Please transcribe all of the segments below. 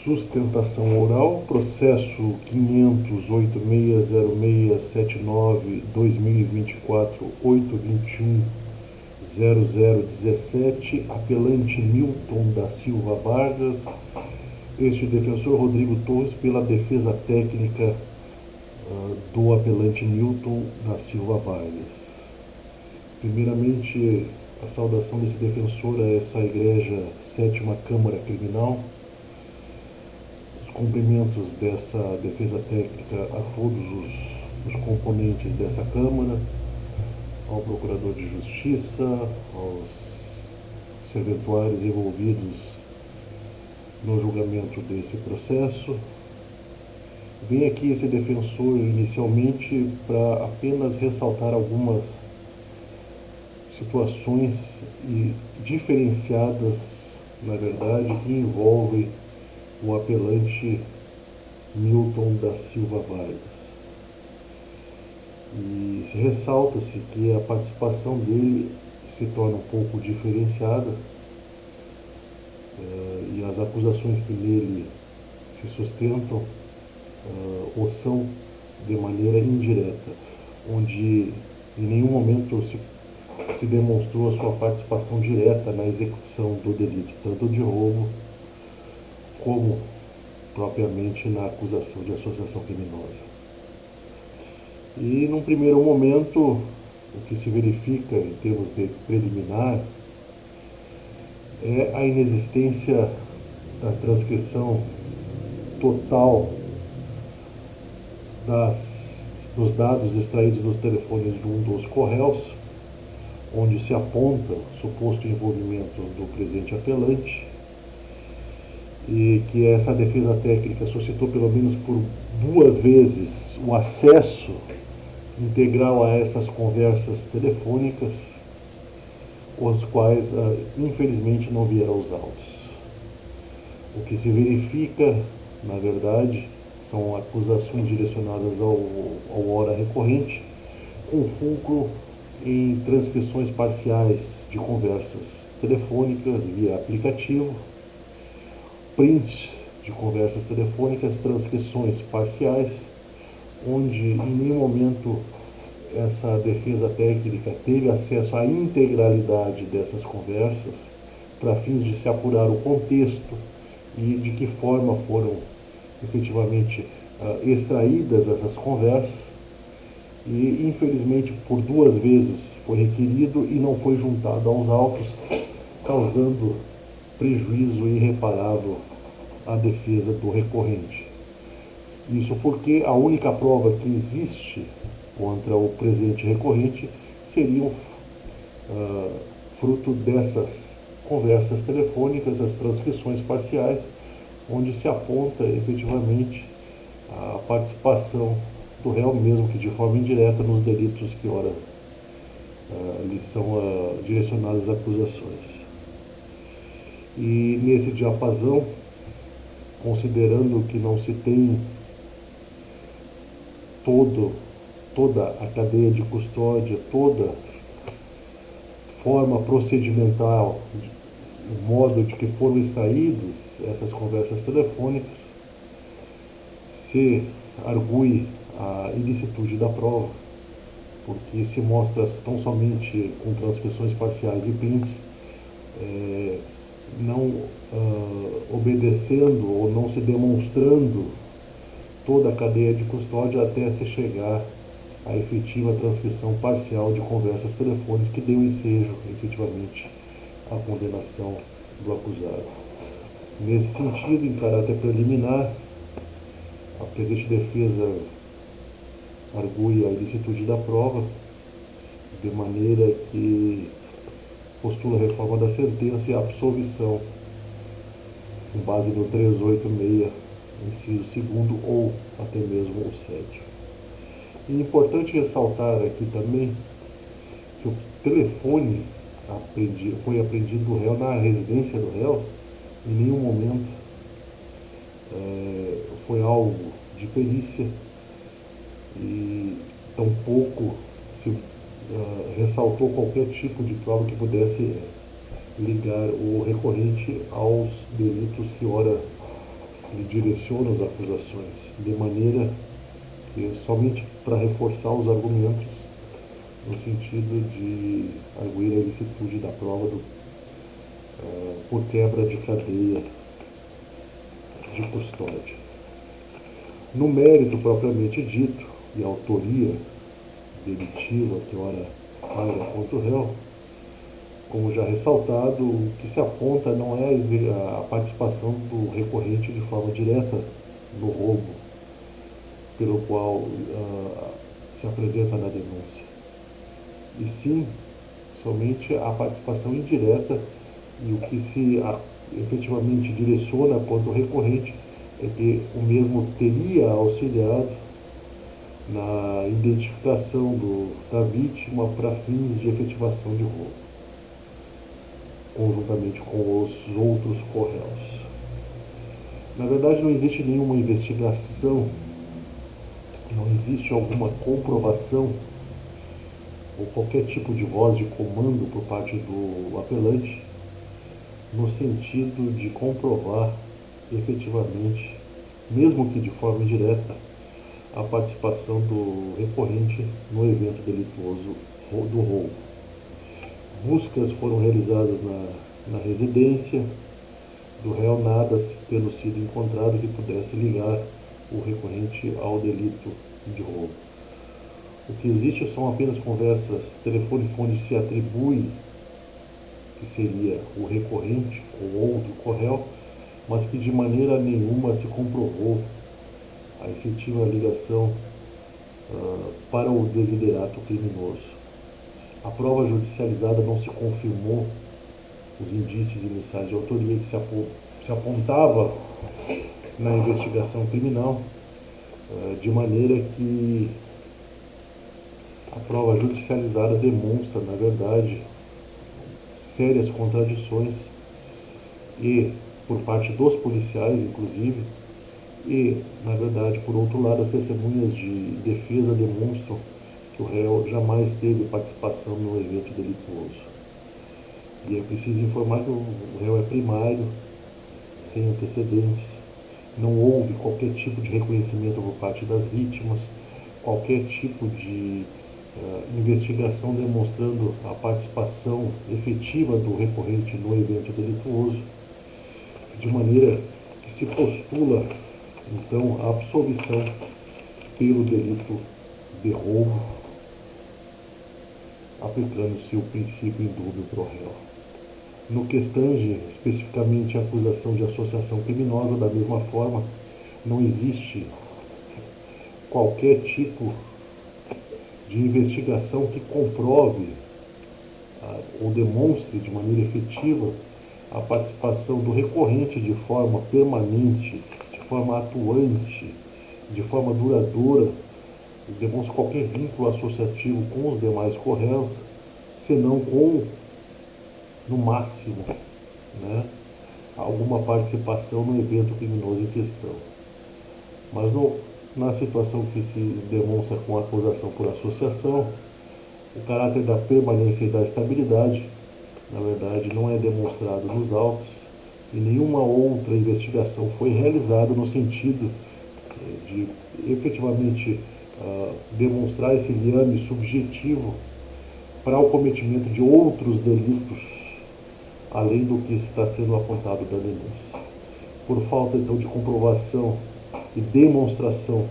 Sustentação oral, processo 508.0679-2024-821-0017, apelante Newton da Silva Vargas, este defensor Rodrigo Torres, pela defesa técnica do apelante Newton da Silva Vargas. Primeiramente, a saudação desse defensor a essa igreja Sétima Câmara Criminal, os cumprimentos dessa defesa técnica a todos os componentes dessa Câmara, ao Procurador de Justiça, aos serventuários envolvidos no julgamento desse processo. Vem aqui esse defensor inicialmente para apenas ressaltar algumas situações diferenciadas, na verdade, que envolvem o apelante Newton da Silva Vargas. E ressalta-se que a participação dele se torna um pouco diferenciada e as acusações que nele se sustentam ou são de maneira indireta, onde em nenhum momento se demonstrou a sua participação direta na execução do delito, tanto de roubo como propriamente na acusação de associação criminosa. E num primeiro momento, o que se verifica em termos de preliminar é a inexistência da transcrição total dos dados extraídos dos telefones de um dos corréus, onde se aponta suposto envolvimento do presente apelante, e que essa defesa técnica suscitou pelo menos por 2 vezes o acesso integral a essas conversas telefônicas, os quais infelizmente não vieram os autos. O que se verifica, na verdade, são acusações direcionadas ao hora recorrente, com fulcro em transcrições parciais de conversas telefônicas via aplicativo, prints de conversas telefônicas, transcrições parciais, onde em nenhum momento essa defesa técnica teve acesso à integralidade dessas conversas para fins de se apurar o contexto e de que forma foram efetivamente extraídas essas conversas. E infelizmente por 2 vezes foi requerido e não foi juntado aos autos, causando prejuízo irreparável à defesa do recorrente. Isso porque a única prova que existe contra o presente recorrente seriam fruto dessas conversas telefônicas, as transcrições parciais, onde se aponta efetivamente a participação do réu, mesmo que de forma indireta, nos delitos que ora lhe são direcionadas acusações. E nesse diapasão, considerando que não se tem toda a cadeia de custódia, toda forma procedimental, o modo de que foram extraídas essas conversas telefônicas, se argue a ilicitude da prova, porque se mostra tão somente com transcrições parciais e prints, não obedecendo ou não se demonstrando toda a cadeia de custódia até se chegar à efetiva transcrição parcial de conversas telefônicas que deu ensejo efetivamente à condenação do acusado. Nesse sentido, em caráter preliminar, a presente defesa argue a ilicitude da prova, de maneira que postula a reforma da sentença e a absolvição, com base no 386, inciso 2º, ou até mesmo o 7º. E é importante ressaltar aqui também que o telefone foi apreendido do réu na residência do réu, em nenhum momento foi alvo de perícia e tampouco se ressaltou qualquer tipo de prova que pudesse ligar o recorrente aos delitos que ora ele direciona as acusações de maneira que somente para reforçar os argumentos no sentido de arguir a ilicitude da prova por quebra de cadeia de custódia. No mérito propriamente dito e autoria delitiva que ora paira contra o réu, como já ressaltado, o que se aponta não é a participação do recorrente de forma direta no roubo pelo qual se apresenta na denúncia, e sim somente a participação indireta, e o que se efetivamente direciona quanto ao recorrente é que o mesmo teria auxiliado na identificação da vítima para fins de efetivação de roubo, conjuntamente com os outros corréus. Na verdade, não existe nenhuma investigação, não existe alguma comprovação ou qualquer tipo de voz de comando por parte do apelante no sentido de comprovar efetivamente, mesmo que de forma indireta, a participação do recorrente no evento delituoso do roubo. Buscas foram realizadas na residência do réu, nada tendo sido encontrado que pudesse ligar o recorrente ao delito de roubo. O que existe são apenas conversas telefônicas onde se atribui que seria o recorrente ou outro corréu, mas que de maneira nenhuma se comprovou a efetiva ligação para o desiderato criminoso. A prova judicializada não se confirmou os indícios iniciais de autoria que se apontava na investigação criminal, de maneira que a prova judicializada demonstra, na verdade, sérias contradições, e por parte dos policiais, inclusive, e, na verdade, por outro lado, as testemunhas de defesa demonstram que o réu jamais teve participação no evento delituoso. E é preciso informar que o réu é primário, sem antecedentes, não houve qualquer tipo de reconhecimento por parte das vítimas, qualquer tipo de investigação demonstrando a participação efetiva do recorrente no evento delituoso, de maneira que se postula, então, a absolvição pelo delito de roubo, aplicando-se o princípio indúbio pro réu. No que tange especificamente a acusação de associação criminosa, da mesma forma, não existe qualquer tipo de investigação que comprove ou demonstre de maneira efetiva a participação do recorrente de forma permanente, de forma atuante, de forma duradoura, demonstra qualquer vínculo associativo com os demais corréus, senão com, no máximo, alguma participação no evento criminoso em questão. Mas na situação que se demonstra com a acusação por associação, o caráter da permanência e da estabilidade, na verdade, não é demonstrado nos autos, e nenhuma outra investigação foi realizada no sentido de efetivamente demonstrar esse liame subjetivo para o cometimento de outros delitos, além do que está sendo apontado da denúncia. Por falta, então, de comprovação e demonstração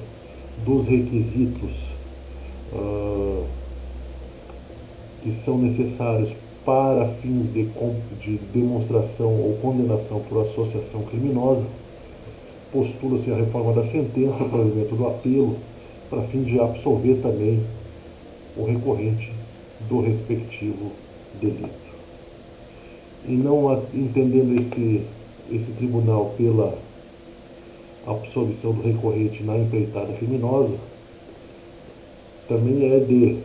dos requisitos que são necessários para fins de demonstração ou condenação por associação criminosa, postula-se a reforma da sentença, provimento do apelo, para fim de absolver também o recorrente do respectivo delito. E não entendendo esse tribunal pela absolvição do recorrente na empreitada criminosa, também é de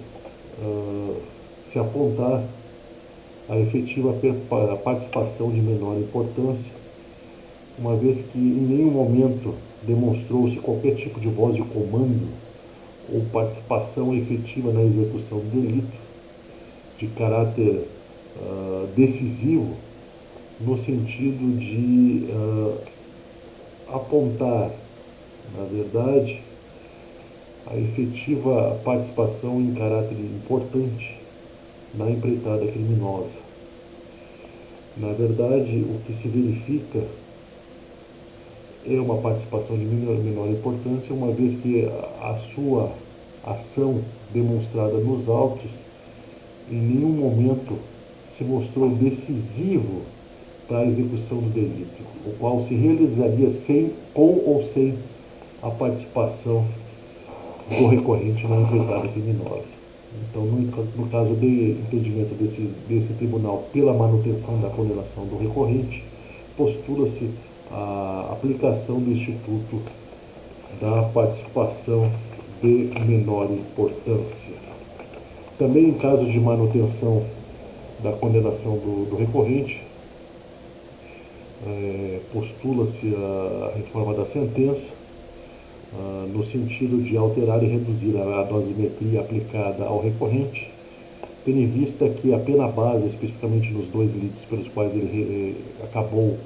se apontar a efetiva participação de menor importância, uma vez que em nenhum momento demonstrou-se qualquer tipo de voz de comando ou participação efetiva na execução do delito, de caráter decisivo, no sentido de apontar, na verdade, a efetiva participação em caráter importante na empreitada criminosa. Na verdade, o que se verifica é uma participação de menor importância, uma vez que a sua ação demonstrada nos autos em nenhum momento se mostrou decisivo para a execução do delito, o qual se realizaria com ou sem a participação do recorrente na empreitada criminosa. Então, no caso de entendimento desse tribunal pela manutenção da condenação do recorrente, postula-se a aplicação do instituto da participação de menor importância. Também em caso de manutenção da condenação do recorrente, postula-se a reforma da sentença, no sentido de alterar e reduzir a dosimetria aplicada ao recorrente, tendo em vista que a pena base, especificamente nos 2 delitos pelos quais ele acabou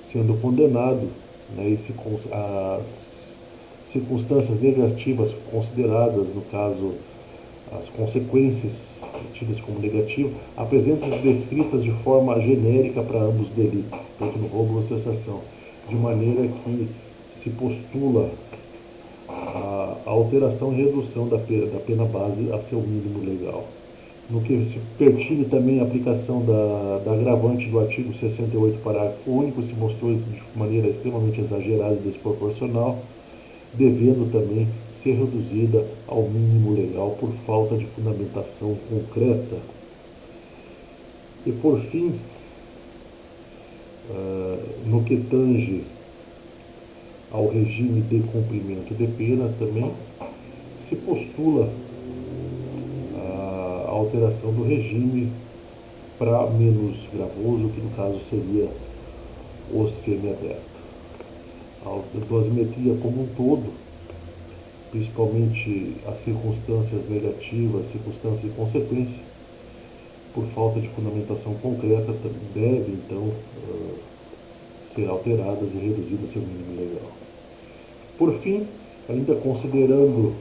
sendo condenado, né, e as circunstâncias negativas consideradas, no caso, as consequências tidas como negativas, apresentam-se descritas de forma genérica para ambos os delitos, tanto no roubo ou associação, de maneira que se postula a alteração e redução da pena base a seu mínimo legal. No que se pertine também a aplicação da agravante do artigo 68, parágrafo único, se mostrou de maneira extremamente exagerada e desproporcional, devendo também ser reduzida ao mínimo legal por falta de fundamentação concreta. E por fim, no que tange ao regime de cumprimento de pena, também se postula a alteração do regime para menos gravoso, que no caso seria o semiaberto. A dosimetria como um todo, principalmente as circunstâncias negativas, circunstâncias de consequência, por falta de fundamentação concreta, deve então ser alteradas e reduzidas ao seu mínimo legal. Por fim, ainda considerando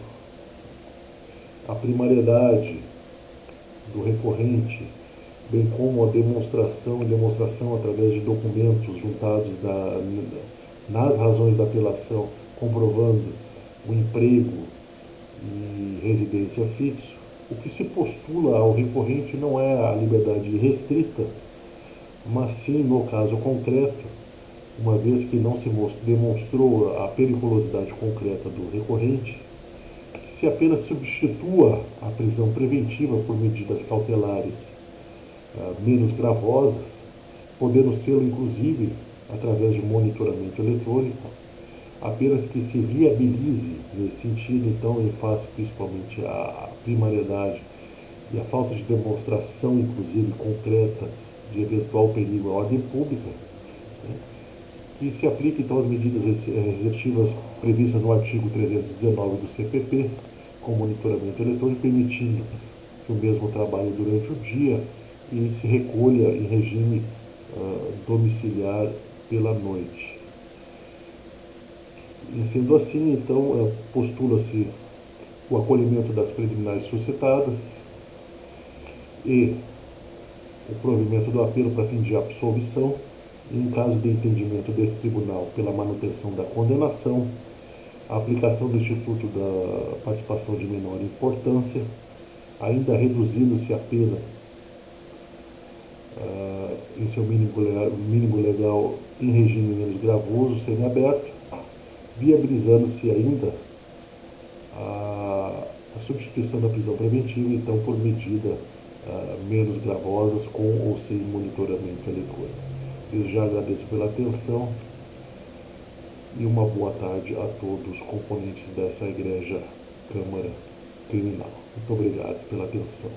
a primariedade do recorrente, bem como a demonstração através de documentos juntados nas razões da apelação, comprovando o emprego e residência fixo, o que se postula ao recorrente não é a liberdade restrita, mas sim, no caso concreto, uma vez que não se demonstrou a periculosidade concreta do recorrente, que se apenas substitua a prisão preventiva por medidas cautelares menos gravosas, podendo ser inclusive através de monitoramento eletrônico, apenas que se viabilize nesse sentido, então, em face principalmente à primariedade e a falta de demonstração, inclusive concreta, de eventual perigo à ordem pública, né, que se aplique então as medidas restritivas previstas no artigo 319 do CPP, com monitoramento eletrônico, permitindo que o mesmo trabalhe durante o dia e se recolha em regime domiciliar pela noite. E sendo assim, então, postula-se o acolhimento das preliminares suscitadas e o provimento do apelo para fim de absolvição, e, em caso de entendimento desse tribunal pela manutenção da condenação, a aplicação do instituto da participação de menor importância, ainda reduzindo-se a pena em seu mínimo legal em regime menos gravoso, semiaberto, viabilizando-se ainda a substituição da prisão preventiva, então, por medida menos gravosas, com ou sem monitoramento eletrônico. Eu já agradeço pela atenção e uma boa tarde a todos os componentes dessa egrégia Câmara Criminal. Muito obrigado pela atenção.